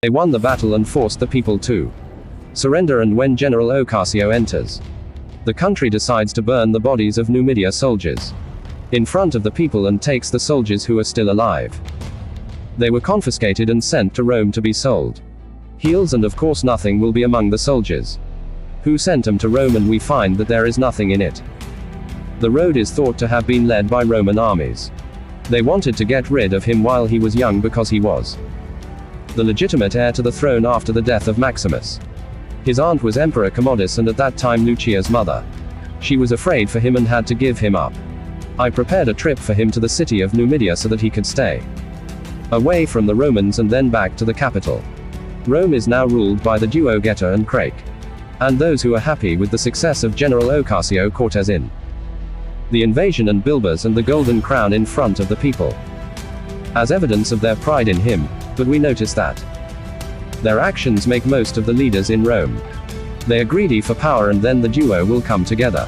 They won the battle and forced the people to surrender, and when General Ocasio enters the country, decides to burn the bodies of Numidia soldiers in front of the people and takes the soldiers who are still alive. They were confiscated and sent to Rome to be sold. Heels, and of course nothing will be among the soldiers who sent them to Rome, and we find that there is nothing in it. The road is thought to have been led by Roman armies. They wanted to get rid of him while he was young because he was the legitimate heir to the throne after the death of Maximus. His aunt was Emperor Commodus, and at that time Lucia's mother. She was afraid for him and had to give him up. I prepared a trip for him to the city of Numidia so that he could stay away from the Romans and then back to the capital. Rome is now ruled by the duo Geta and Crake, and those who are happy with the success of General Ocasio Cortez in the invasion, and Bilbas and the golden crown in front of the people as evidence of their pride in him. But we notice that their actions make most of the leaders in Rome. They are greedy for power, and then the duo will come together.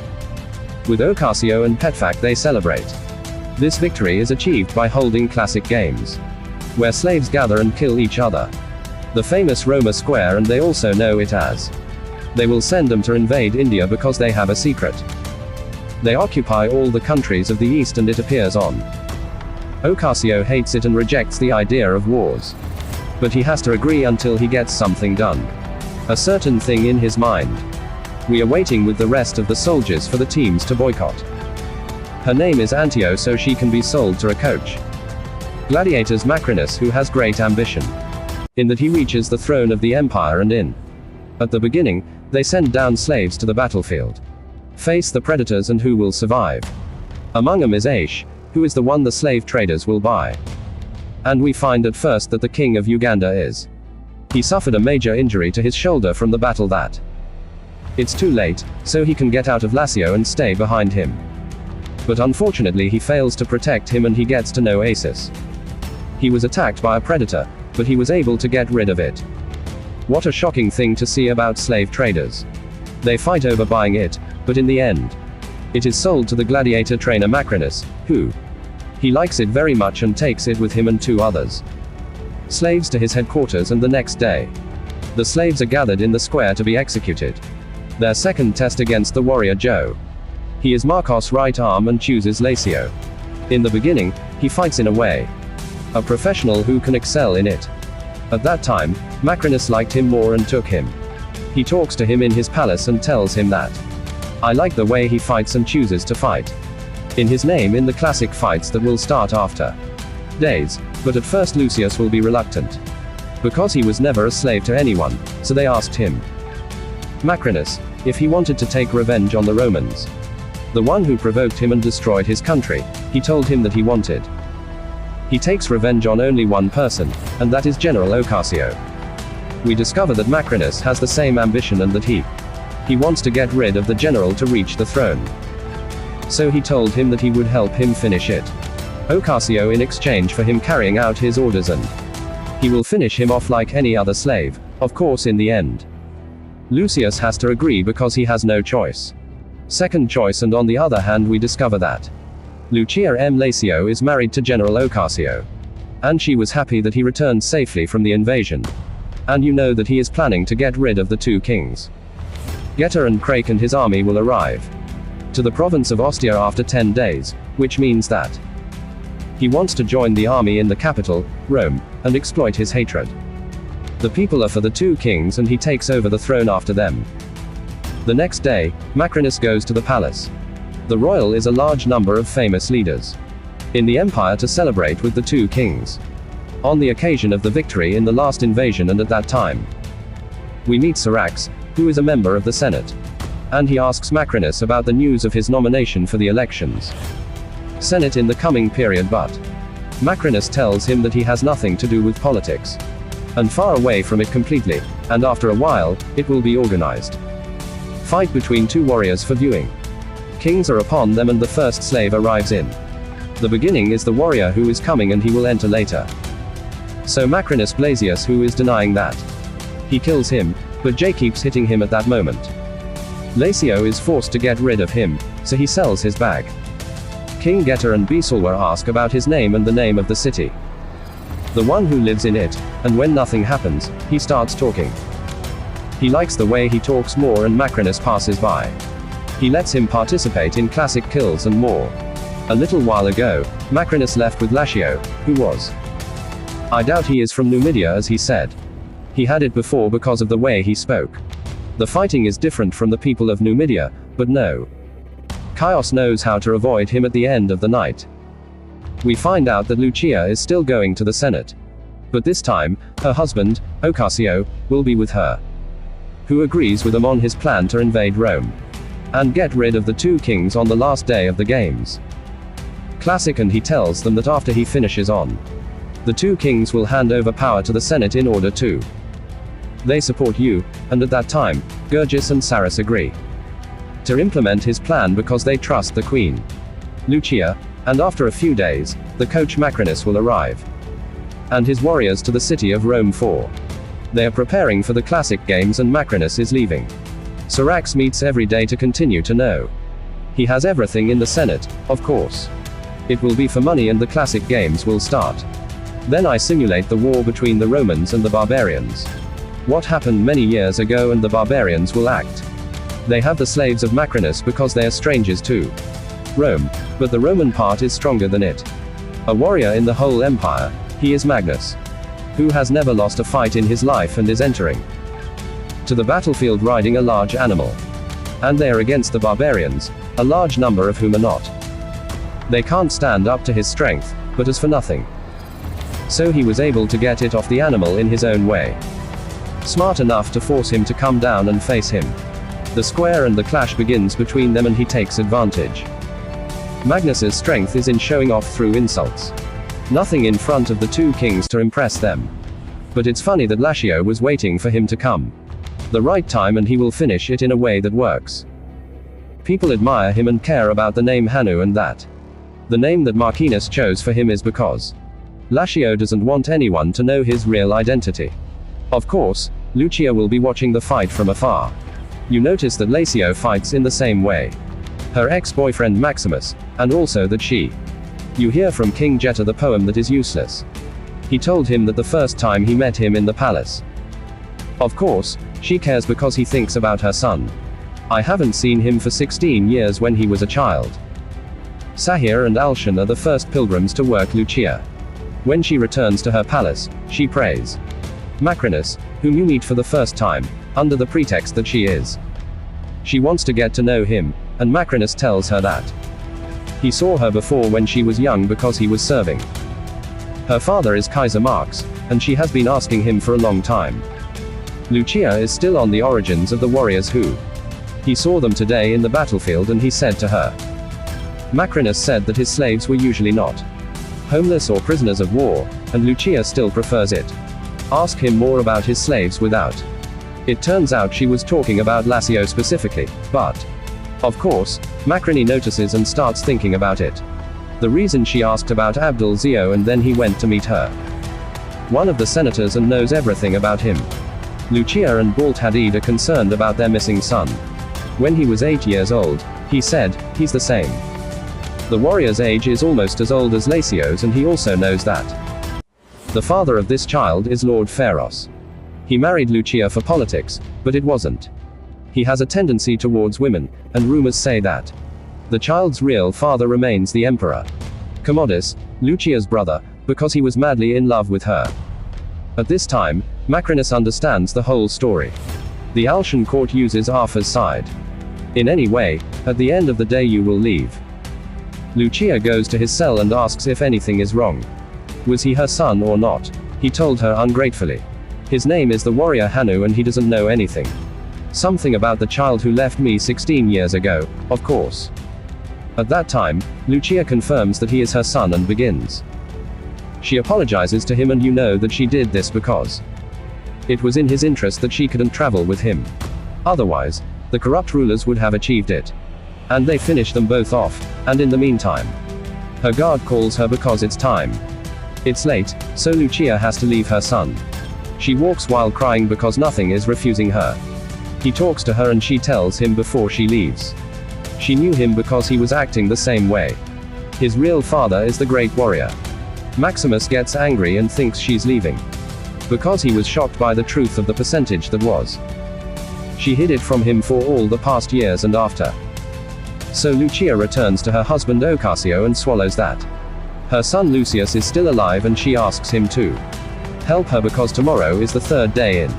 With Ocasio and Petfac they celebrate. This victory is achieved by holding classic games where slaves gather and kill each other. The famous Roma Square, and they also know it as. They will send them to invade India because they have a secret. They occupy all the countries of the East, and it appears on. Ocasio hates it and rejects the idea of wars. But he has to agree until he gets something done. A certain thing in his mind. We are waiting with the rest of the soldiers for the teams to boycott. Her name is Antio, so she can be sold to a coach. Gladiator's Macrinus, who has great ambition in that he reaches the throne of the empire, and at the beginning, they send down slaves to the battlefield. Face the predators, and who will survive? Among them is Aish, who is the one the slave traders will buy. And we find at first that the king of Uganda is. He suffered a major injury to his shoulder from the battle that. It's too late, so he can get out of Lazio and stay behind him. But unfortunately he fails to protect him, and he gets to know Asus. He was attacked by a predator, but he was able to get rid of it. What a shocking thing to see about slave traders. They fight over buying it, but in the end, it is sold to the gladiator trainer Macrinus, who he likes it very much and takes it with him and 2 others slaves to his headquarters, and the next day, the slaves are gathered in the square to be executed. Their second test against the warrior Joe. He is Marcos' right arm and chooses Lazio. In the beginning, he fights in a way. A professional who can excel in it. At that time, Macrinus liked him more and took him. He talks to him in his palace and tells him that I like the way he fights and chooses to fight in his name in the classic fights that will start after days. But at first Lucius will be reluctant. Because he was never a slave to anyone, so they asked him, Macrinus, if he wanted to take revenge on the Romans. The one who provoked him and destroyed his country, he told him that he wanted. He takes revenge on only one person, and that is General Ocasio. We discover that Macrinus has the same ambition, and that he wants to get rid of the general to reach the throne. So he told him that he would help him finish it. Ocasio in exchange for him carrying out his orders, and he will finish him off like any other slave, of course in the end. Lucius has to agree because he has no choice. Second choice, and on the other hand we discover that Lucia M. Lazio is married to General Ocasio. And she was happy that he returned safely from the invasion. And you know that he is planning to get rid of the 2 kings. Geta and Crake and his army will arrive to the province of Ostia after 10 days, which means that he wants to join the army in the capital, Rome, and exploit his hatred. The people are for the 2 kings, and he takes over the throne after them. The next day, Macrinus goes to the palace. The royal is a large number of famous leaders in the empire to celebrate with the 2 kings on the occasion of the victory in the last invasion, and at that time we meet Syrax, who is a member of the Senate. And he asks Macrinus about the news of his nomination for the elections Senate in the coming period, but Macrinus tells him that he has nothing to do with politics and far away from it completely, and after a while, it will be organized. Fight between 2 warriors for viewing. Kings are upon them, and the first slave arrives in the beginning is the warrior who is coming, and he will enter later. So Macrinus Blasius, who is denying that he kills him, but Jay keeps hitting him at that moment. Lazio is forced to get rid of him, so he sells his bag. King Geta and Bisulwa ask about his name and the name of the city. The one who lives in it, and when nothing happens, he starts talking. He likes the way he talks more and Macrinus passes by. He lets him participate in classic kills and more. A little while ago, Macrinus left with Lashio, who was. I doubt he is from Numidia as he said. He had it before because of the way he spoke. The fighting is different from the people of Numidia, but no. Chios knows how to avoid him at the end of the night. We find out that Lucia is still going to the Senate. But this time, her husband, Ocasio, will be with her. Who agrees with him on his plan to invade Rome. And get rid of the two kings on the last day of the games. Classic, and he tells them that after he finishes on. The two kings will hand over power to the Senate in order to. They support you, and at that time, Gergis and Sarus agree. To implement his plan because they trust the queen. Lucia, and after a few days, the coach Macrinus will arrive. And his warriors to the city of Rome 4. They are preparing for the classic games and Macrinus is leaving. Syrax meets every day to continue to know. He has everything in the Senate, of course. It will be for money and the classic games will start. Then I simulate the war between the Romans and the barbarians. What happened many years ago, and the barbarians will act. They have the slaves of Macrinus because they are strangers to Rome, but the Roman part is stronger than it. A warrior in the whole empire, he is Magnus. Who has never lost a fight in his life and is entering to the battlefield riding a large animal. And they are against the barbarians, a large number of whom are not. They can't stand up to his strength, but as for nothing. So he was able to get it off the animal in his own way. Smart enough to force him to come down and face him. The square and the clash begins between them and he takes advantage. Magnus's strength is in showing off through insults. Nothing in front of the two kings to impress them. But it's funny that Lashio was waiting for him to come. The right time, and he will finish it in a way that works. People admire him and care about the name Hanu, and that. The name that Marcinus chose for him is because Lashio doesn't want anyone to know his real identity. Of course, Lucia will be watching the fight from afar. You notice that Laceo fights in the same way. Her ex-boyfriend Maximus, and also that she. You hear from King Jetta the poem that is useless. He told him that the first time he met him in the palace. Of course, she cares because he thinks about her son. I haven't seen him for 16 years when he was a child. Sahir and Alshan are the first pilgrims to work Lucia. When she returns to her palace, she prays Macrinus, whom you meet for the first time, under the pretext that she is. She wants to get to know him, and Macrinus tells her that he saw her before when she was young because he was serving. Her father is Kaiser Marx, and she has been asking him for a long time. Lucia is still on the origins of the warriors who. He saw them today in the battlefield and he said to her. Macrinus said that his slaves were usually not homeless or prisoners of war, and Lucia still prefers it. Ask him more about his slaves without. It turns out she was talking about Laceo specifically, but. Of course, Macrini notices and starts thinking about it. The reason she asked about Abdul Zio and then he went to meet her. One of the senators and knows everything about him. Lucia and Balt Hadid are concerned about their missing son. When he was 8 years old, he said, he's the same. The warrior's age is almost as old as Laceo's and he also knows that. The father of this child is Lord Pharos. He married Lucia for politics, but it wasn't. He has a tendency towards women, and rumors say that the child's real father remains the emperor. Commodus, Lucia's brother, because he was madly in love with her. At this time, Macrinus understands the whole story. The Alshan court uses Arthur's side. In any way, at the end of the day you will leave. Lucia goes to his cell and asks if anything is wrong. Was he her son or not? He told her ungratefully. His name is the warrior Hanu and he doesn't know anything. Something about the child who left me 16 years ago, of course. At that time, Lucia confirms that he is her son and begins. She apologizes to him and you know that she did this because it was in his interest that she couldn't travel with him. Otherwise, the corrupt rulers would have achieved it. And they finish them both off, and in the meantime, her guard calls her because it's time. It's late, so Lucia has to leave her son. She walks while crying because nothing is refusing her. He talks to her and she tells him before she leaves. She knew him because he was acting the same way. His real father is the great warrior. Maximus gets angry and thinks she's leaving. Because he was shocked by the truth of the percentage that was. She hid it from him for all the past years and after. So Lucia returns to her husband Ocasio and swallows that. Her son Lucius is still alive and she asks him to help her because tomorrow is the third day in.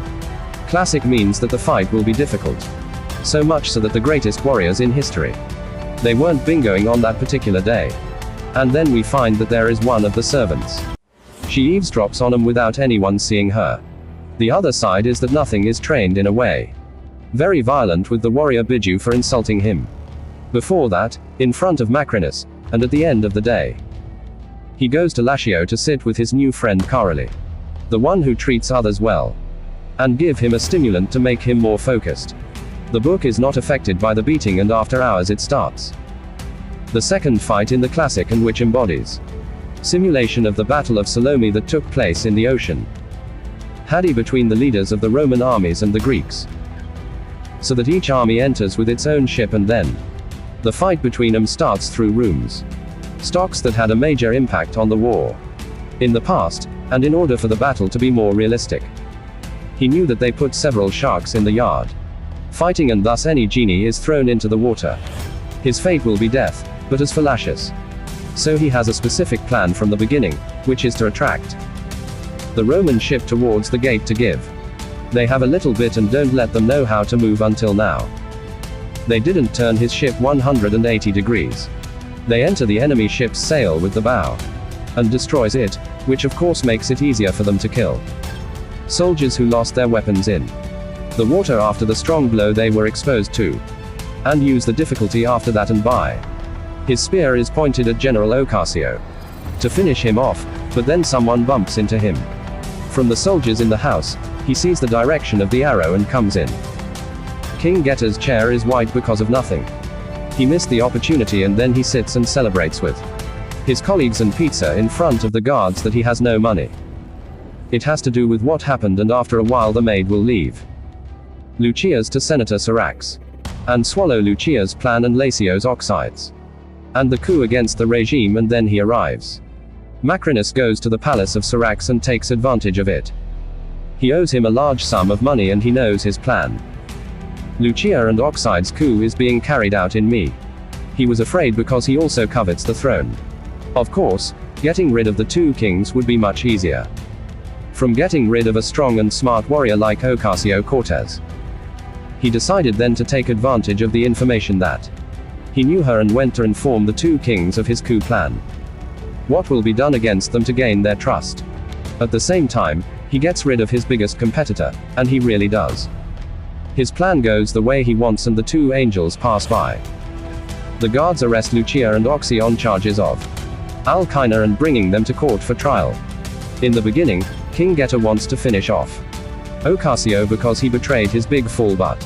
Classic means that the fight will be difficult. So much so that the greatest warriors in history, they weren't bingoing on that particular day. And then we find that there is one of the servants. She eavesdrops on him without anyone seeing her. The other side is that nothing is trained in a way. Very violent with the warrior Biju for insulting him. Before that, in front of Macrinus, and at the end of the day, he goes to Lashio to sit with his new friend Caroli, the one who treats others well, and give him a stimulant to make him more focused. The book is not affected by the beating and after hours it starts. The second fight in the classic and which embodies simulation of the Battle of Salome that took place in the ocean. Haddy between the leaders of the Roman armies and the Greeks. So that each army enters with its own ship and then the fight between them starts through rooms. Stocks that had a major impact on the war in the past, and in order for the battle to be more realistic, he knew that they put several sharks in the yard fighting, and thus any genie is thrown into the water, his fate will be death. But as for Lashus, so he has a specific plan from the beginning, which is to attract the Roman ship towards the gate to give. They have a little bit and don't let them know how to move until now. They didn't turn his ship 180 degrees. They enter the enemy ship's sail with the bow and destroys it, which of course makes it easier for them to kill soldiers who lost their weapons in the water after the strong blow they were exposed to, and use the difficulty after that and by. His spear is pointed at General Ocasio to finish him off, but then someone bumps into him. From the soldiers in the house, he sees the direction of the arrow and comes in. King Geta's chair is white because of nothing. He missed the opportunity and then he sits and celebrates with his colleagues and pizza in front of the guards that he has no money. It has to do with what happened, and after a while the maid will leave Lucia's to Senator Syrax and swallow Lucia's plan and Lacio's oxides and the coup against the regime, and then he arrives. Macrinus goes to the palace of Syrax and takes advantage of it. He owes him a large sum of money and he knows his plan. Lucia and Oxide's coup is being carried out in me. He was afraid because he also covets the throne. Of course, getting rid of the two kings would be much easier from getting rid of a strong and smart warrior like Ocasio-Cortez. He decided then to take advantage of the information that he knew her and went to inform the two kings of his coup plan. What will be done against them to gain their trust? At the same time, he gets rid of his biggest competitor, and he really does. His plan goes the way he wants and the two angels pass by. The guards arrest Lucia and Oxy on charges of Alkina and bringing them to court for trial. In the beginning, King Geta wants to finish off Ocasio because he betrayed his big fool, but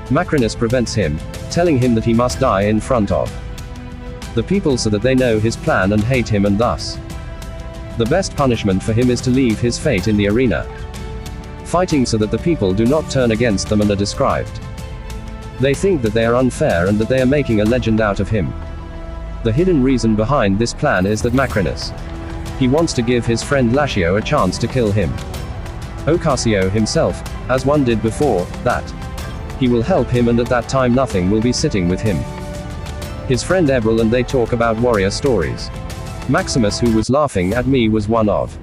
Macrinus prevents him, telling him that he must die in front of the people so that they know his plan and hate him, and thus the best punishment for him is to leave his fate in the arena, fighting so that the people do not turn against them and are described. They think that they are unfair and that they are making a legend out of him. The hidden reason behind this plan is that Macrinus, he wants to give his friend Lashio a chance to kill him. Ocasio himself, as one did before, that he will help him, and at that time nothing will be sitting with him. His friend Ebril and they talk about warrior stories. Maximus, who was laughing at me, was one of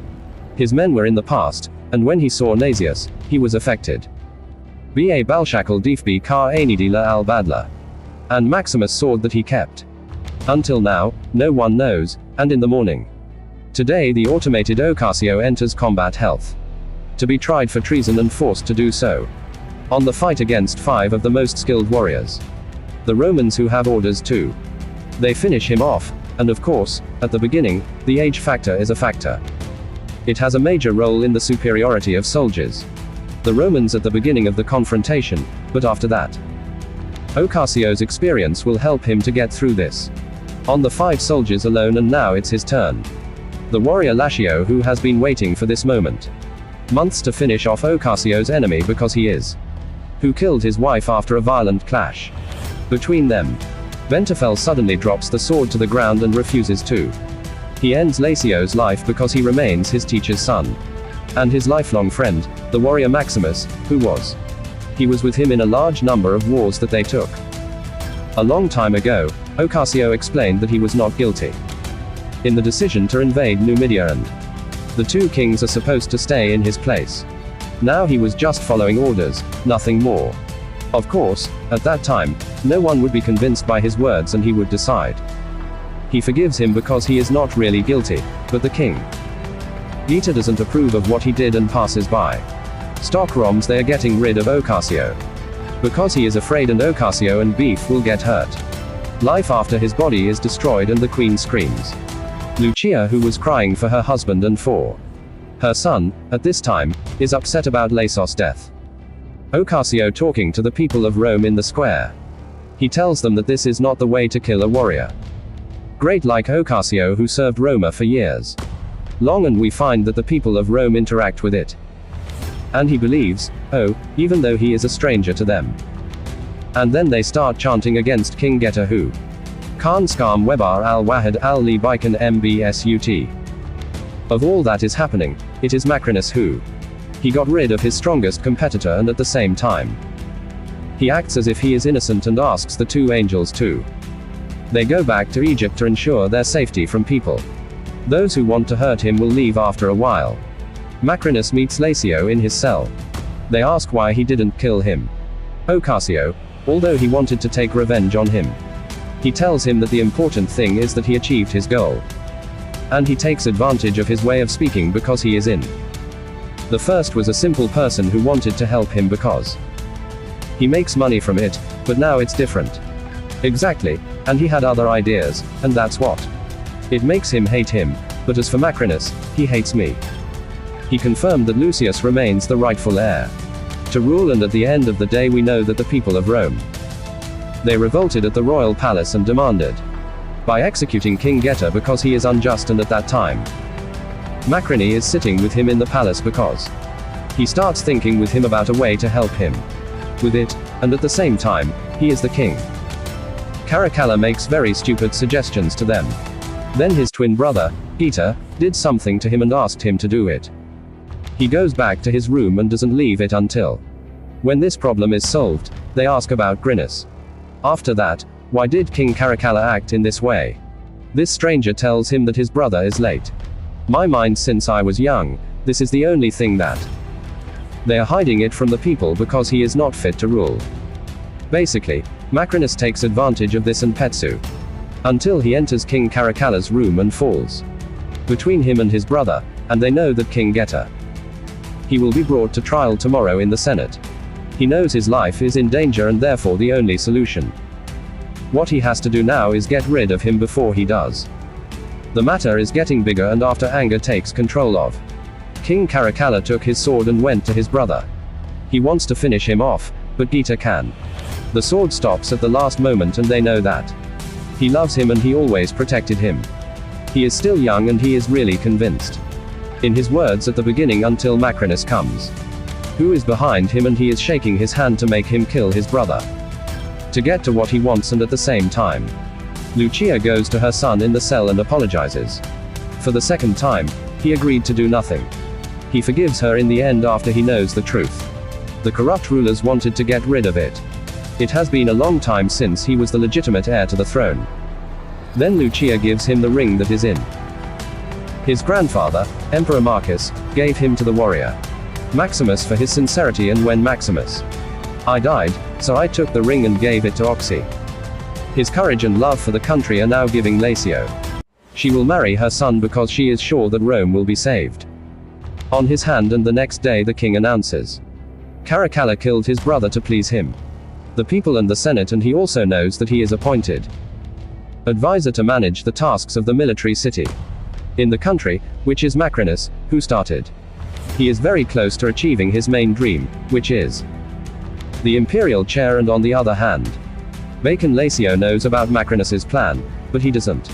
his men were in the past, and when he saw Nasius, he was affected. Ba Balshakal Deefbi Kar Ainidila al Badla. And Maximus' sword that he kept. Until now, no one knows, and in the morning. Today the automated Ocasio enters combat health. To be tried for treason and forced to do so. On the fight against 5 of the most skilled warriors. The Romans who have orders too. They finish him off, and of course, at the beginning, the age factor is a factor. It has a major role in the superiority of soldiers. The Romans at the beginning of the confrontation, but after that, Ocasio's experience will help him to get through this. On the 5 soldiers alone, and now it's his turn. The warrior Lashio, who has been waiting for this moment months to finish off Ocasio's enemy because he is who killed his wife after a violent clash between them. Ventafel suddenly drops the sword to the ground and refuses to He ends Lacio's life because he remains his teacher's son. And his lifelong friend, the warrior Maximus, who was. He was with him in a large number of wars that they took. A long time ago, Ocasio explained that he was not guilty in the decision to invade Numidia, and the two kings are supposed to stay in his place. Now he was just following orders, nothing more. Of course, at that time, no one would be convinced by his words and he would decide. He forgives him because he is not really guilty, but the king. Gita doesn't approve of what he did and passes by. Stock roms they are getting rid of Ocasio. Because he is afraid and Ocasio and Beef will get hurt. Life after his body is destroyed and the queen screams. Lucia, who was crying for her husband and for her son, at this time, is upset about Lasos' death. Ocasio talking to the people of Rome in the square. He tells them that this is not the way to kill a warrior. Great like Ocasio who served Roma for years. Long, and we find that the people of Rome interact with it. And he believes, even though he is a stranger to them. And then they start chanting against King Geta who Khan Skam Webar al-Wahid al-Li Bikan Mbsut. Of all that is happening, it is Macrinus who he got rid of his strongest competitor, and at the same time he acts as if he is innocent and asks the two angels to. They go back to Egypt to ensure their safety from people. Those who want to hurt him will leave after a while. Macrinus meets Lacio in his cell. They ask why he didn't kill him. Ocasio, although he wanted to take revenge on him. He tells him that the important thing is that he achieved his goal. And he takes advantage of his way of speaking because he is in. The first was a simple person who wanted to help him because he makes money from it, but now it's different. Exactly, and he had other ideas, and that's what it makes him hate him, but as for Macrinus, he hates me. He confirmed that Lucius remains the rightful heir to rule, and at the end of the day we know that the people of Rome, they revolted at the royal palace and demanded by executing King Geta because he is unjust, and at that time Macrini is sitting with him in the palace because he starts thinking with him about a way to help him with it, and at the same time, he is the king. Caracalla makes very stupid suggestions to them. Then his twin brother, Peter, did something to him and asked him to do it. He goes back to his room and doesn't leave it until when this problem is solved, they ask about Grinus. After that, why did King Caracalla act in this way? This stranger tells him that his brother is late. My mind since I was young, this is the only thing that they are hiding it from the people because he is not fit to rule. Basically, Macrinus takes advantage of this and Petsu. Until he enters King Caracalla's room and falls between him and his brother, and they know that King Geta, he will be brought to trial tomorrow in the Senate. He knows his life is in danger and therefore the only solution. What he has to do now is get rid of him before he does. The matter is getting bigger, and after anger takes control of King Caracalla took his sword and went to his brother. He wants to finish him off, but Geta can. The sword stops at the last moment and they know that he loves him and he always protected him. He is still young and he is really convinced in his words at the beginning until Macrinus comes, who is behind him, and he is shaking his hand to make him kill his brother to get to what he wants, and at the same time Lucia goes to her son in the cell and apologizes. For the second time, he agreed to do nothing. He forgives her in the end after he knows the truth. The corrupt rulers wanted to get rid of it. It has been a long time since he was the legitimate heir to the throne. Then Lucia gives him the ring that is in his grandfather, Emperor Marcus, gave him to the warrior Maximus for his sincerity, and when Maximus I died, so I took the ring and gave it to Oxy. His courage and love for the country are now giving Lacio. She will marry her son because she is sure that Rome will be saved. On his hand, and the next day the king announces Caracalla killed his brother to please him, the people and the Senate, and he also knows that he is appointed advisor to manage the tasks of the military city in the country, which is Macrinus, who started. He is very close to achieving his main dream, which is the imperial chair, and on the other hand, Bacon Lacio knows about Macrinus's plan, but he doesn't.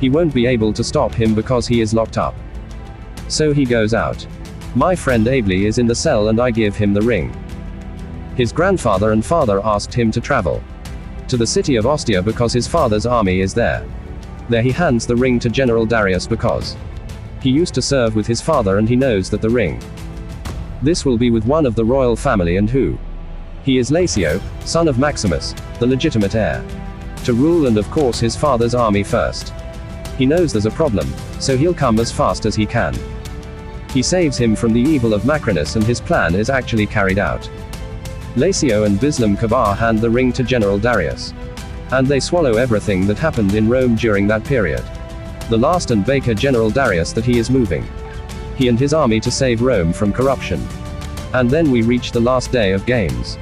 He won't be able to stop him because he is locked up. So he goes out. My friend Ably is in the cell and I give him the ring. His grandfather and father asked him to travel to the city of Ostia because his father's army is there. There he hands the ring to General Darius because he used to serve with his father and he knows that the ring. This will be with one of the royal family and who? He is Lacio, son of Maximus, the legitimate heir to rule and of course his father's army first. He knows there's a problem, so he'll come as fast as he can. He saves him from the evil of Macrinus and his plan is actually carried out. Lacio and Bislam Kabar hand the ring to General Darius. And they swallow everything that happened in Rome during that period. The last and Baker General Darius that he is moving. He and his army to save Rome from corruption. And then we reach the last day of games.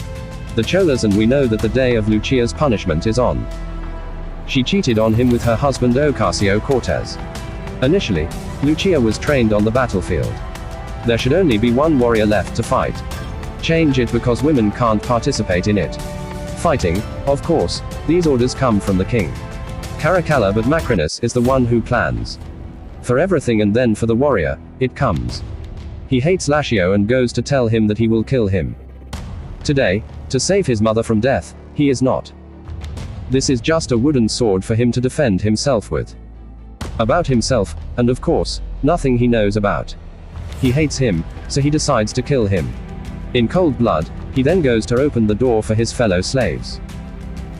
The Cholas and we know that the day of Lucia's punishment is on. She cheated on him with her husband Ocasio-Cortez. Initially, Lucia was trained on the battlefield. There should only be one warrior left to fight. Change it because women can't participate in it. Fighting, of course, these orders come from the king. Caracalla but Macrinus is the one who plans. For everything and then for the warrior, it comes. He hates Lacio and goes to tell him that he will kill him. Today, to save his mother from death, he is not. This is just a wooden sword for him to defend himself with. About himself, and of course, nothing he knows about. He hates him, so he decides to kill him. In cold blood, he then goes to open the door for his fellow slaves.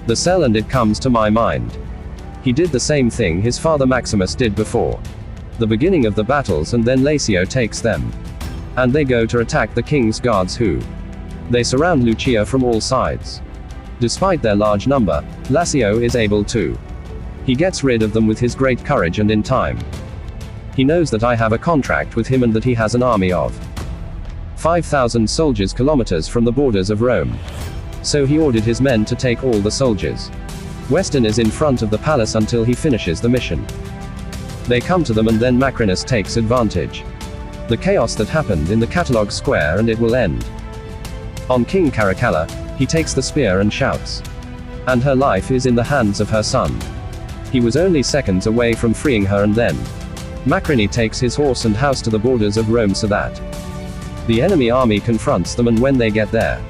The cell and it comes to my mind. He did the same thing his father Maximus did before. The beginning of the battles and then Lacio takes them. And they go to attack the king's guards who. They surround Lucia from all sides. Despite their large number, Lacio is able to. He gets rid of them with his great courage and in time. He knows that I have a contract with him and that he has an army of 5,000 soldiers kilometers from the borders of Rome. So he ordered his men to take all the soldiers. Weston is in front of the palace until he finishes the mission. They come to them and then Macrinus takes advantage. The chaos that happened in the Catalogue Square and it will end. On King Caracalla, he takes the spear and shouts. And her life is in the hands of her son. He was only seconds away from freeing her and then Macrini takes his horse and house to the borders of Rome so that the enemy army confronts them and when they get there,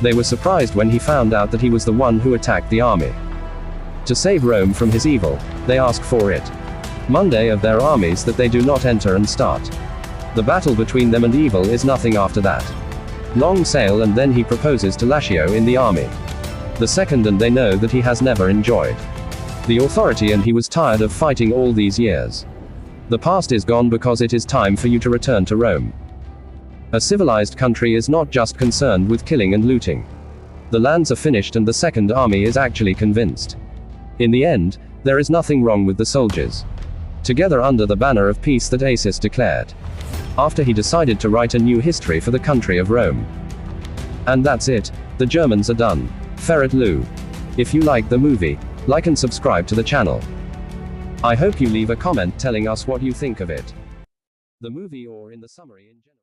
they were surprised when he found out that he was the one who attacked the army. To save Rome from his evil, they ask for it. Monday of their armies that they do not enter and start. The battle between them and evil is nothing after that. Long sail and then he proposes to Lacio in the army. The second and they know that he has never enjoyed the authority and he was tired of fighting all these years. The past is gone because it is time for you to return to Rome. A civilized country is not just concerned with killing and looting. The lands are finished and the second army is actually convinced. In the end, there is nothing wrong with the soldiers. Together under the banner of peace that Acis declared. After he decided to write a new history for the country of Rome. And that's it, the Germans are done. Ferret Lou. If you like the movie, like and subscribe to the channel. I hope you leave a comment telling us what you think of it. The movie or in the summary in general.